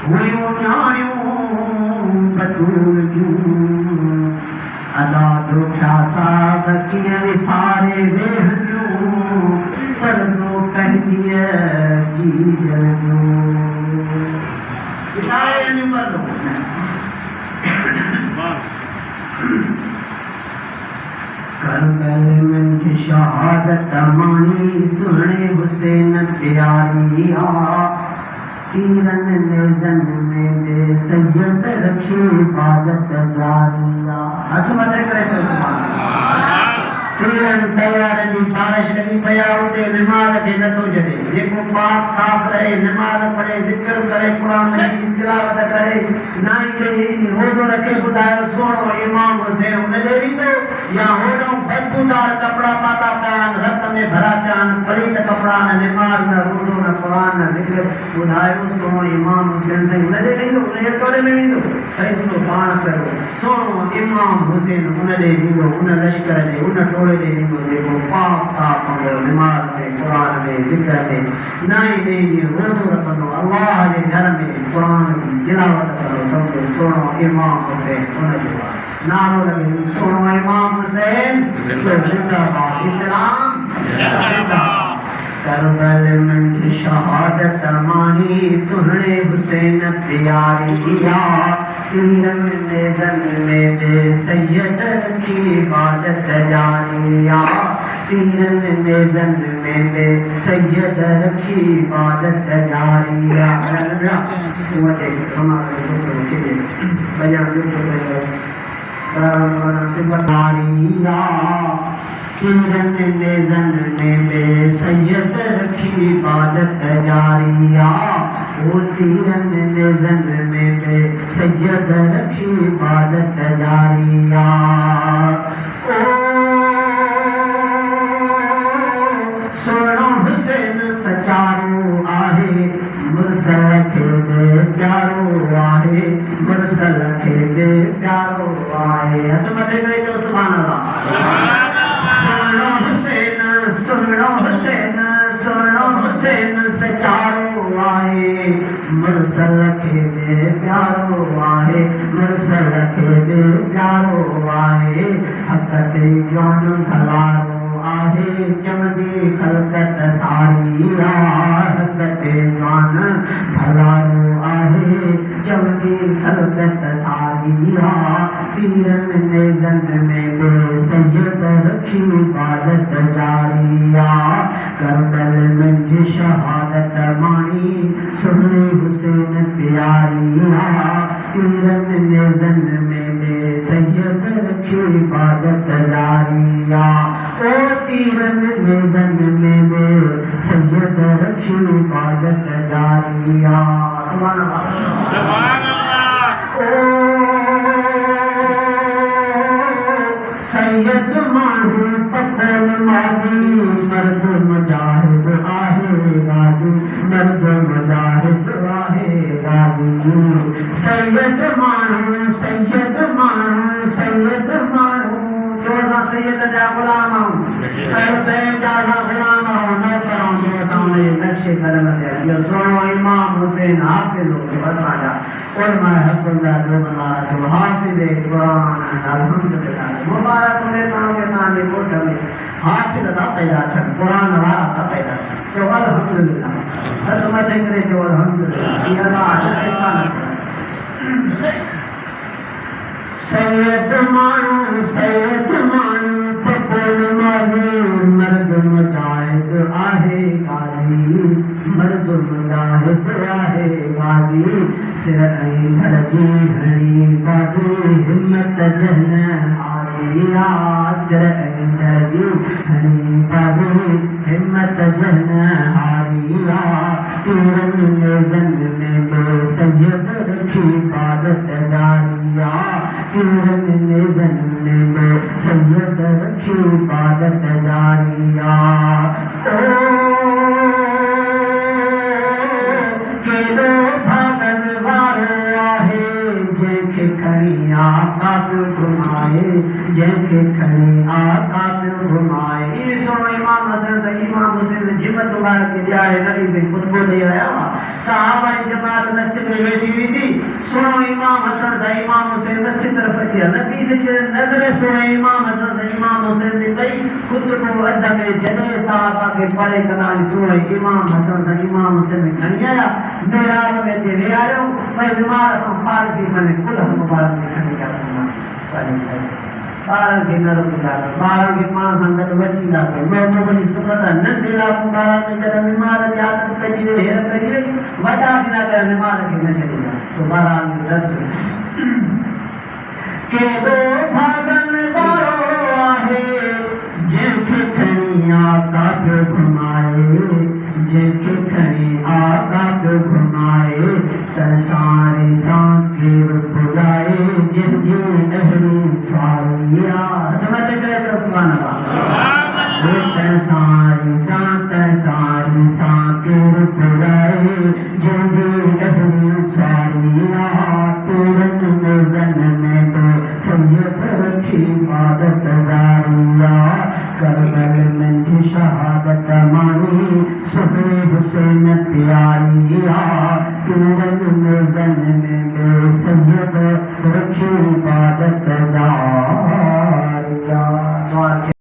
हुयूं न्याणियूं बतूल जूं अदा दोखा साहब कीअं विसारे वेहंदियूं परदो कंदीअ जीअ जो विसारे वेहंदियूं परदो करबल मंझ शहादत माणी सुहिणे हुसैन प्यारिया तीरन नेज़न में दे सैयद रखी इबादत जारिया हथ मथे करे तीरन तैयार जी बारिश लगी पया उते नमाज खे नथो छॾे जेको पाक साफ़ रहे नमाज पढ़े ज़िक्र करे क़ुरान जी तिलावत करे नाई खे रोज़ो रखे ॿुधायो सोणो इमाम हुसैन उन ॾे वेंदो या होॾो बदबूदार कपिड़ा पाता पिया आहिनि रत में भरा पिया आहिनि पलीत कपिड़ा न नमाज़ न रोज़ो न क़ुरान न ज़िक्र ॿुधायो सोणो इमाम हुसैन साईं उन ॾे वेंदो उन जे टोले में वेंदो फ़ैसिलो पाण कयो सोणो इमाम हुसैन उन ॾे वेंदो उन लश्कर ॾे उन टोले ॾे वेंदो जेको पाक साफ़ हूंदो नमाज़ में क़ुरान में ज़िक्र में नाई ॾींहुं रोज़ो रखंदो अल्लाह जे घर में क़ुरान जी तिलावत करो सम्झो सोणो इमाम हुसैन उन जो नारो लॻे सोणो इमाम हुसैन ज़िंदाबाद इस्लाम ज़िंदाबाद करबल मंझ शहादत माणी सुहिणे हुसैन प्यारिया तीरन नेज़न में दे सैयद रखी इबादत जारिया तीरन नेज़न में दे सैयद रखी इबादत जारिया वटे हमारे दोस्तों के लिए बयान जो सिबतारिया तीरन नेज़न में दे सैयद रखी इबादत जारिया वो तीरन नेज़न में दे सैयद रखी इबादत जारिया ओ सोणो हुसैन सचारो आहे मुरसल खे दे प्यारो आहे मुरसल खे दे प्यारो आहे हथ मथे करे चओ सुभान अल्लाह सोणो हुसैन सोणो हुसैन सचारो आहे मुरसल खे दे प्यारो आहे मुरसल खे दे प्यारो आहे हक़ ते जौन भलारो आहे चमदी ख़लक़त सारी हक़ ते जौन भलारो आहे चमदी ख़लक़त सारी तीरन नेज़न में दे सैयद रखी इबादत जारिया करबल मंझ शहादत माणी सुहिणे हुसैन प्यारिया तीरन नेज़न में दे सैयद रखी इबादत जारिया ओ तीरन नेज़न में दे सैयद रखी इबादत जारिया सुभान अल्लाह सैयद माण्हू पतल माज़ी मर्द मुजाहिद आहे गाज़ी मर्द मुजाहिद आहे गाज़ी सैयद माण्हू जो असां सैयद जा ग़ुलाम आहियूं हर ॿिए जा असां ग़ुलाम आहियूं नौकर आहियूं असां उनजे नक्शे क़दम ते इहो सोणो इमाम हुसैन हाफ़िज़ हो असांजा उलमा हक़ुल्लाह जो मुबारक हो हाफ़िज़ क़ुरान अल्हम्दुलिल्लाह मुबारक हुजे तव्हांखे तव्हांजे ॻोठ में हाफ़िज़ था पैदा थियनि क़ुरान वारा था पैदा थियनि चओ अल्हम्दुलिल्लाह हथ मथे करे चओ अल्हम्दुलिल्लाह इहा अलाह जो एहसान आहे सैयद माण्हू पतल माज़ी मर्द मुजाहिद आहे गाज़ी मर्द मुजाहिद आहे गाज़ी सिर ऐं धड़ जी हणी बाज़ी हिम्मत जहन आरिया सिर ऐं धड़ जी हणी बाज़ी हिम्मत जहन आरिया तीरन नेज़न में दे सैयद रखी इबादत जारिया तीरन नेज़न में दे सैयद रखी इबादत जारिया केॾो भाॻनि वारो आहे जंहिंखे खणी आका पे घुमाए जैके खड़े आका पे घुमाए ये सुनो इमाम हसन से इमाम हुसैन जिमत मार के जाए नबी से खुतबो ले आया सहाबा की जमात मस्जिद में बैठी हुई थी सुनो इमाम हसन से इमाम हुसैन मस्जिद तरफ किया नबी से नजर सुनो इमाम हसन से इमाम हुसैन ने कई खुद को अदा में जने सहाबा के परे कनाल सुनो इमाम हसन से इमाम हुसैन ने खनिया मेरा में दे आयो मैं बीमार हूं पार की मैंने कुल मुबारक खनी का बारह के नर बुलावे बारह के पांच संगत बची लागे मैं तो बनी सुप्रता न देला बारह में जरा बीमार याद कजी हेर कजी बता दिला कर बीमार के न चलेगा तो बारह के दर्श के दो भागन बारो आहे जेके खनिया का घुमाए जेके खनी आका पे घुमाए तरसारे सांके बुलाए जिंदगी नहरी सारिया समझ गए तो सुभान अल्लाह तरसारे सांके बुलाए जिंदगी नहरी सारिया तुरंत नजन में तो सैयद की इबादत दारिया करबल में शहादत मानी सुबह हुसैन प्यारिया तुरंत नजन में सैयद रखी इबादत